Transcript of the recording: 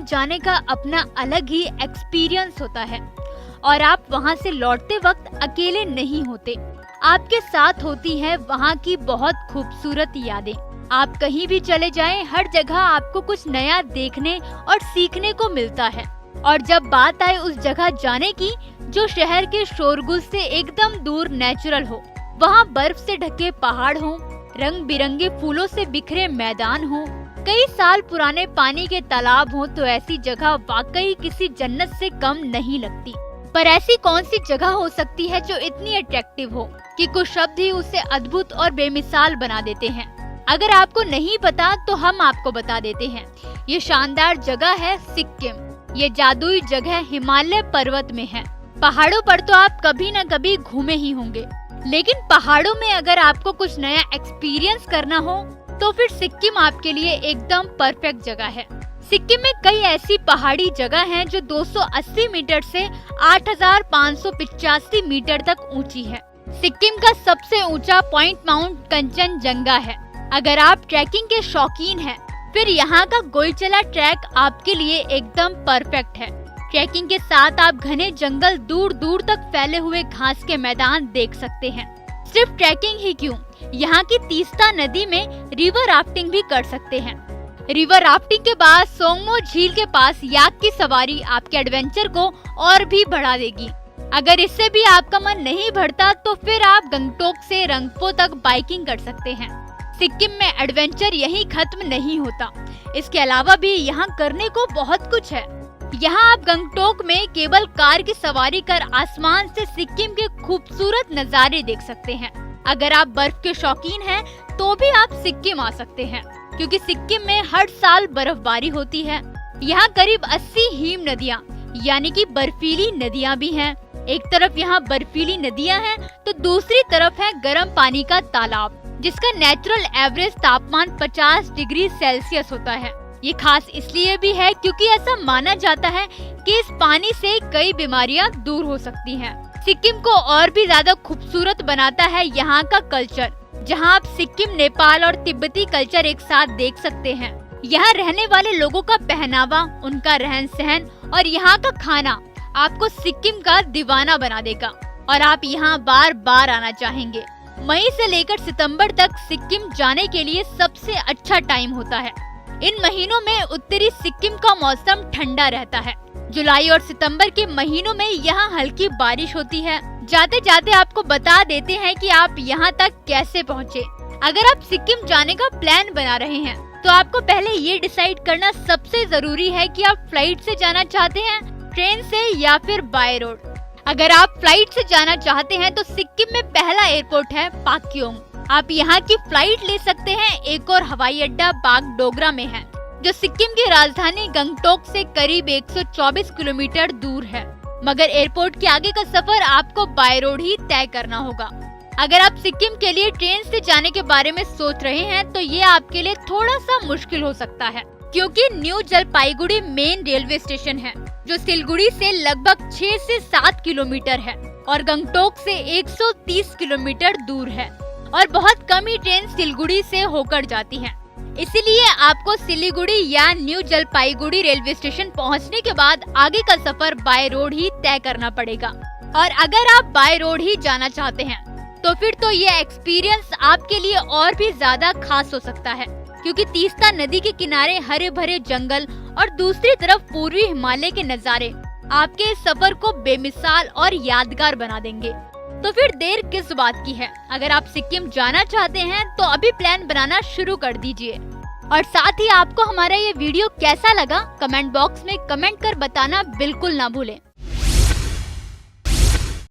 जाने का अपना अलग ही एक्सपीरियंस होता है और आप वहाँ से लौटते वक्त अकेले नहीं होते। आपके साथ होती है वहाँ की बहुत खूबसूरत यादें। आप कहीं भी चले जाएं, हर जगह आपको कुछ नया देखने और सीखने को मिलता है। और जब बात आए उस जगह जाने की जो शहर के शोरगुल से एकदम दूर नेचुरल हो, वहाँ बर्फ से ढके पहाड़ हो, रंग बिरंगे फूलों से बिखरे मैदान हो, कई साल पुराने पानी के तालाब हो, तो ऐसी जगह वाकई किसी जन्नत से कम नहीं लगती। पर ऐसी कौन सी जगह हो सकती है जो इतनी अट्रैक्टिव हो कि कुछ शब्द ही उसे अद्भुत और बेमिसाल बना देते हैं। अगर आपको नहीं पता तो हम आपको बता देते हैं। ये शानदार जगह है सिक्किम। ये जादुई जगह हिमालय पर्वत में है। पहाड़ों पर तो आप कभी न कभी घूमे ही होंगे, लेकिन पहाड़ों में अगर आपको कुछ नया एक्सपीरियंस करना हो तो फिर सिक्किम आपके लिए एकदम परफेक्ट जगह है। सिक्किम में कई ऐसी पहाड़ी जगह हैं जो 280 मीटर से 8,585 मीटर तक ऊंची है। सिक्किम का सबसे ऊंचा पॉइंट माउंट कंचनजंगा है। अगर आप ट्रैकिंग के शौकीन हैं, फिर यहाँ का गोलचला ट्रैक आपके लिए एकदम परफेक्ट है। ट्रैकिंग के साथ आप घने जंगल, दूर दूर तक फैले हुए घास के मैदान देख सकते हैं। सिर्फ ट्रैकिंग ही क्यों, यहाँ की तीस्ता नदी में रिवर राफ्टिंग भी कर सकते हैं। रिवर राफ्टिंग के बाद सोंगमो झील के पास याक की सवारी आपके एडवेंचर को और भी बढ़ा देगी। अगर इससे भी आपका मन नहीं भरता तो फिर आप गंगटोक से रंगपो तक बाइकिंग कर सकते हैं। सिक्किम में एडवेंचर यहीं खत्म नहीं होता, इसके अलावा भी यहाँ करने को बहुत कुछ है। यहाँ आप गंगटोक में केबल कार की सवारी कर आसमान से सिक्किम के खूबसूरत नज़ारे देख सकते हैं। अगर आप बर्फ के शौकीन हैं तो भी आप सिक्किम आ सकते हैं, क्योंकि सिक्किम में हर साल बर्फबारी होती है। यहाँ करीब 80 हिम नदियाँ यानी कि बर्फीली नदियाँ भी हैं। एक तरफ यहाँ बर्फीली नदियाँ हैं तो दूसरी तरफ है गर्म पानी का तालाब, जिसका नेचुरल एवरेज तापमान 50 डिग्री सेल्सियस होता है। ये खास इसलिए भी है क्योंकि ऐसा माना जाता है कि इस पानी से कई बीमारियां दूर हो सकती हैं। सिक्किम को और भी ज्यादा खूबसूरत बनाता है यहाँ का कल्चर, जहाँ आप सिक्किम, नेपाल और तिब्बती कल्चर एक साथ देख सकते हैं। यहाँ रहने वाले लोगों का पहनावा, उनका रहन सहन और यहाँ का खाना आपको सिक्किम का दीवाना बना देगा और आप यहाँ बार बार आना चाहेंगे। मई से लेकर सितंबर तक सिक्किम जाने के लिए सबसे अच्छा टाइम होता है। इन महीनों में उत्तरी सिक्किम का मौसम ठंडा रहता है। जुलाई और सितंबर के महीनों में यहाँ हल्की बारिश होती है। जाते जाते आपको बता देते हैं कि आप यहाँ तक कैसे पहुँचे। अगर आप सिक्किम जाने का प्लान बना रहे हैं तो आपको पहले ये डिसाइड करना सबसे जरूरी है कि आप फ्लाइट से जाना चाहते हैं, ट्रेन से या फिर बाय रोड। अगर आप फ्लाइट से जाना चाहते हैं तो सिक्किम में पहला एयरपोर्ट है पाक्योंग। आप यहाँ की फ्लाइट ले सकते हैं। एक और हवाई अड्डा बागडोगरा में है, जो सिक्किम की राजधानी गंगटोक से करीब 124 किलोमीटर दूर है। मगर एयरपोर्ट के आगे का सफर आपको बाय रोड ही तय करना होगा। अगर आप सिक्किम के लिए ट्रेन से जाने के बारे में सोच रहे हैं तो ये आपके लिए थोड़ा सा मुश्किल हो सकता है, क्योंकि new Jalpaiguri main railway station है, जो सिलगुड़ी से लगभग 6 से 7 किलोमीटर है और गंगटोक से 130 किलोमीटर दूर है और बहुत कम ही ट्रेन सिलगुड़ी से होकर जाती हैं। इसीलिए आपको सिलीगुड़ी या न्यू जलपाईगुड़ी रेलवे स्टेशन पहुंचने के बाद आगे का सफर बाय रोड ही तय करना पड़ेगा। और अगर आप बाय रोड ही जाना चाहते हैं तो फिर तो ये एक्सपीरियंस आपके लिए और भी ज्यादा खास हो सकता है, क्योंकि तीस्ता नदी के किनारे हरे भरे जंगल और दूसरी तरफ पूर्वी हिमालय के नज़ारे आपके इस सफर को बेमिसाल और यादगार बना देंगे। तो फिर देर किस बात की है? अगर आप सिक्किम जाना चाहते हैं तो अभी प्लान बनाना शुरू कर दीजिए। और साथ ही आपको हमारा ये वीडियो कैसा लगा कमेंट बॉक्स में कमेंट कर बताना बिल्कुल ना भूलें।